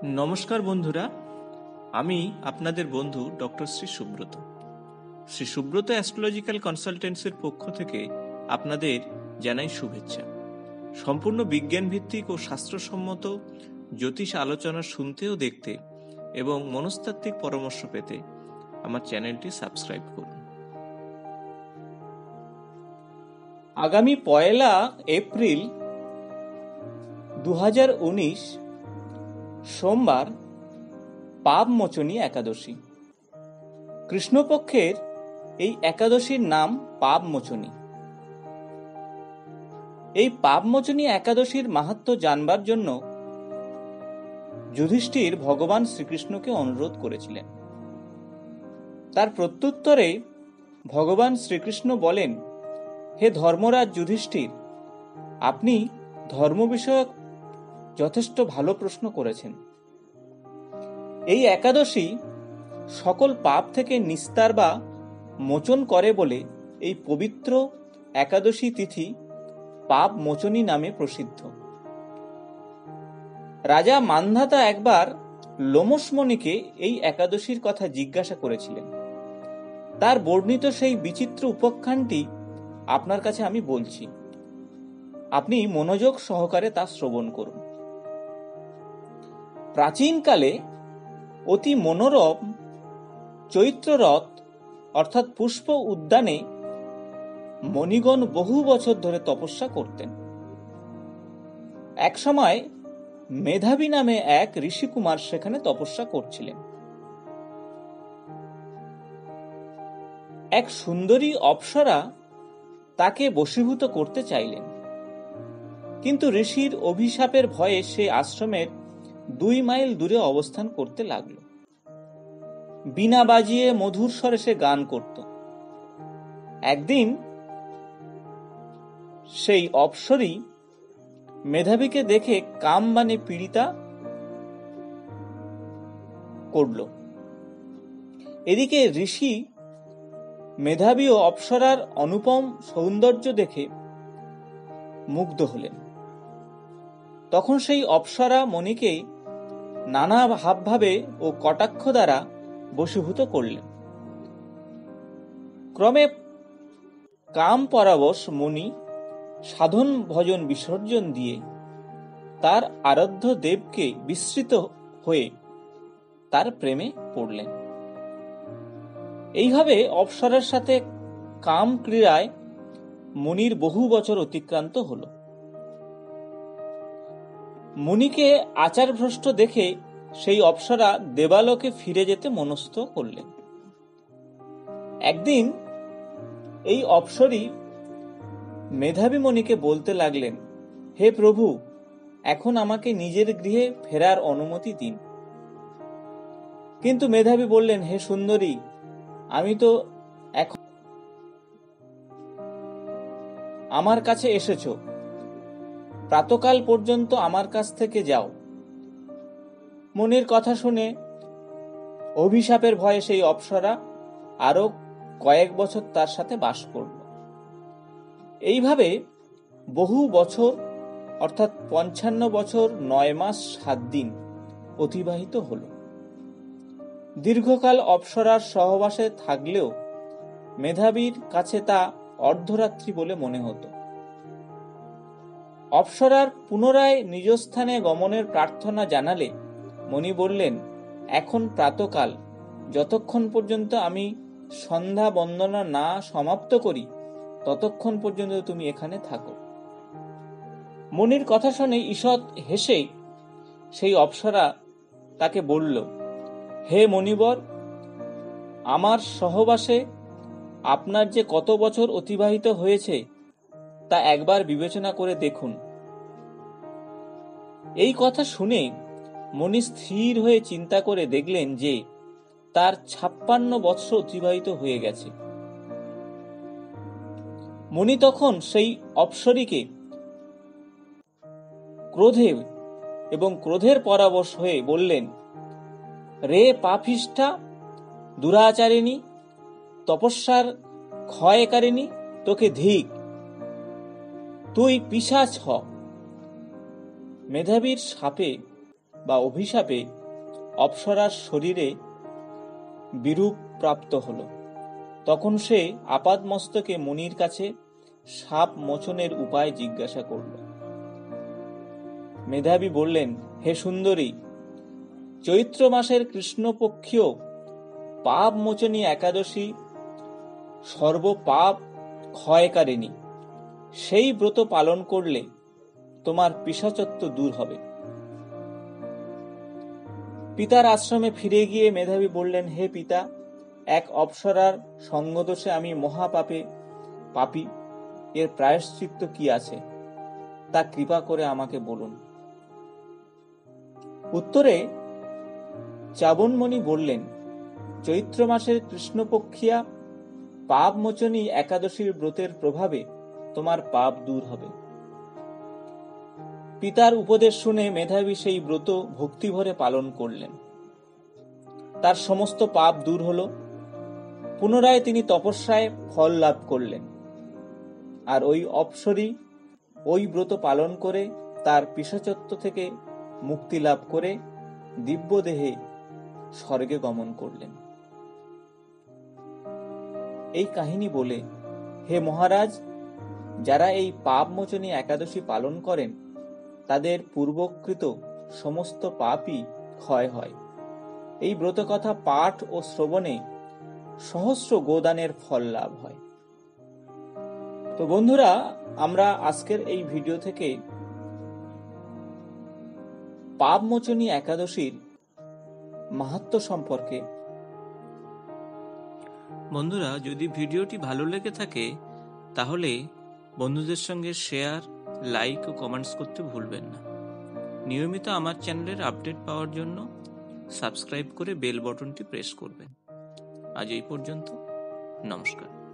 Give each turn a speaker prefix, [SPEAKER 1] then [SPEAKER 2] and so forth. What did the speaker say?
[SPEAKER 1] নমস্কার বন্ধুরা, আমি আপনাদের বন্ধু ডক্টর শ্রী সুব্রত। শ্রী সুব্রত অ্যাস্ট্রোলজিক্যাল কনসালটেন্সির পক্ষ থেকে আপনাদের জানাই শুভেচ্ছা। সম্পূর্ণ বিজ্ঞান ভিত্তিক ও শাস্ত্রসম্মত জ্যোতিষ আলোচনা শুনতে ও দেখতে এবং মনস্তাত্ত্বিক পরামর্শ পেতে আমার চ্যানেলটি সাবস্ক্রাইব করুন। আগামী 1 এপ্রিল 2019 সোমবার পাপমোচনী একাদশী। কৃষ্ণপক্ষের এই একাদশীর নাম পাপমোচনী। এই পাপমোচনী একাদশীর মাহাত্ম্য জানবার জন্য যুধিষ্ঠির ভগবান শ্রীকৃষ্ণকে অনুরোধ করেছিলেন। তার প্রত্যুত্তরে ভগবান শ্রীকৃষ্ণ বলেন, হে ধর্মরাজ যুধিষ্ঠির, আপনি ধর্ম বিষয়ক যথেষ্ট ভালো প্রশ্ন করেছেন। এই একাদশী সকল পাপ থেকে নিস্তার বা মোচন করে বলে এই পবিত্র একাদশী তিথি পাপ মোচনী নামে প্রসিদ্ধ। রাজা মান্ধাতা একবার লোমশ মুনিকে এই একাদশীর কথা জিজ্ঞাসা করেছিলেন। তার বর্ণিত সেই বিচিত্র উপাখ্যানটি আপনার কাছে আমি বলছি, আপনি মনোযোগ সহকারে তা শ্রবণ করুন। প্রাচীনকালে অতি মনোরম চৈত্ররথ অর্থাৎ পুষ্প উদ্যানে মণিগণ বহু বছর ধরে তপস্যা করতেন। এক সময় মেধাবী নামে এক ঋষিকুমার সেখানে তপস্যা করছিলেন। এক সুন্দরী অপ্সরা তাকে বশীভূত করতে চাইলেন, কিন্তু ঋষির অভিশাপের ভয়ে সে আশ্রমের 2 মাইল দূরে অবস্থান করতে লাগলো। বীণা বাজিয়ে মধুর স্বরে সে গান করত। একদিন সেই অপ্সরী মেধাবীকে দেখে কামবাণে পীড়িতা করল। এদিকে ঋষি মেধাবী ও অপ্সরার অনুপম সৌন্দর্য দেখে মুগ্ধ হলেন। তখন সেই অপ্সরা মণিকে নানা হাবভাবে ও কটাক্ষ দ্বারা বশীভূত করলেন। ক্রমে কাম পরবশ মণি সাধন ভজন বিসর্জন দিয়ে তার আরাধ্য দেবকে বিস্মৃত হয়ে তার প্রেমে পড়লেন। এইভাবে অপ্সরার সাথে কাম ক্রীড়ায় মুনির বহু বছর অতিক্রান্ত হল। মুনিকে আচারভ্রষ্ট দেখে সেই অপ্সরা দেবালোকে ফিরে যেতে মনস্থ করলেন। একদিন এই অপ্সরী মেধাবী মুনিকে বলতে লাগলেন, হে প্রভু, এখন আমাকে নিজের গৃহে ফেরার অনুমতি দিন। কিন্তু মেধাবী বললেন, হে সুন্দরী, আমি তো এখন আমার কাছে এসেছো, প্রাতকাল পর্যন্ত আমার কাছ থেকে যাও। মুনির কথা শুনে অভিশাপের ভয়ে সেই অপ্সরা আরো কয়েক বছর তার সাথে বাস করল। এইভাবে বহু বছর অর্থাৎ 55 বছর 9 মাস 7 দিন অতিবাহিত হল। দীর্ঘকাল অপ্সরার সহবাসে থাকলেও মেধাবীর কাছে তা অর্ধরাত্রি বলে মনে হতো। অপ্সরার পুনরায় নিজ স্থানে গমনের প্রার্থনা জানালে মণি বললেন, এখন প্রাতকাল, যতক্ষণ পর্যন্ত আমি সন্ধ্যা বন্দনা না সমাপ্ত করি ততক্ষণ পর্যন্ত তুমি এখানে থাকো। মণির কথা শুনে ঈষৎ হেসে সেই অপ্সরা তাকে বলল, হে মণিবর, আমার সহবাসে আপনার যে কত বছর অতিবাহিত হয়েছে তা একবার বিবেচনা করে দেখুন। এই কথা শুনে মণি স্থির হয়ে চিন্তা করে দেখলেন যে তার 56 বছর অতিবাহিত হয়ে গেছে। মণি তখন সেই অপ্সরীকে ক্রোধের পরাবশ হয়ে বললেন, রে পাপিষ্ঠা, দুরাচারিণী, তপস্যার ক্ষয়কারিণী, তোকে ধিক, তুই পিশাচ হ। মেধাবীর শাপে বা অভিশাপে অপ্সরার শরীরে বিরূপ প্রাপ্ত হল। তখন সে আপাদমস্তকে মুনির কাছে সাপ মোচনের উপায় জিজ্ঞাসা করল। মেধাবী বললেন, হে সুন্দরী, চৈত্র মাসের কৃষ্ণপক্ষীয় পাপ মোচনী একাদশী সর্বপাপ ক্ষয়কারিণী। সেই ব্রত পালন করলে তোমার পিশাচত্ব দূর হবে। পিতার আশ্রমে ফিরে গিয়ে মেধাবী বললেন, হে পিতা, এক অপ্সরার সঙ্গদোষে আমি পাপী। এর প্রায়শ্চিত্ত কি আছে তা কৃপা করে আমাকে বলুন। উত্তরে চাবনমণি বললেন, চৈত্র মাসের কৃষ্ণপক্ষিয়া পাপ মোচনী একাদশীর ব্রতের প্রভাবে তোমার পাপ দূর হবে। পিতার উপদেশ শুনে মেধাবী সেই ব্রত ভক্তিভরে পালন করলেন। তার সমস্ত পাপ দূর হল। পুনরায় তিনি তপস্যায় ফল লাভ করলেন। আর ওই অপ্সরী ওই ব্রত পালন করে তার পিশাচত্ব থেকে মুক্তি লাভ করে দিব্য দেহে স্বর্গে গমন করলেন। এই কাহিনী বলে, হে মহারাজ, যারা এই পাপ মোচনী একাদশী পালন করেন তাদের পূর্বকৃত সমস্ত পাপই ক্ষয় হয়। এই ব্রত কথা পাঠ ও শ্রবণে সহস্র গোদানের ফল লাভ হয়। তো বন্ধুরা, আমরা আজকের এই ভিডিও থেকে পাপ মোচনী একাদশীর মাহাত্ম্য সম্পর্কে। বন্ধুরা, যদি ভিডিওটি ভালো লেগে থাকে তাহলে বন্ধুদের সঙ্গে শেয়ার, লাইক ও কমেন্টস করতে ভুলবেন না। নিয়মিত আমার চ্যানেলের আপডেট পাওয়ার জন্য সাবস্ক্রাইব করে বেল বাটনটি প্রেস করবেন। আজ এই পর্যন্ত। নমস্কার।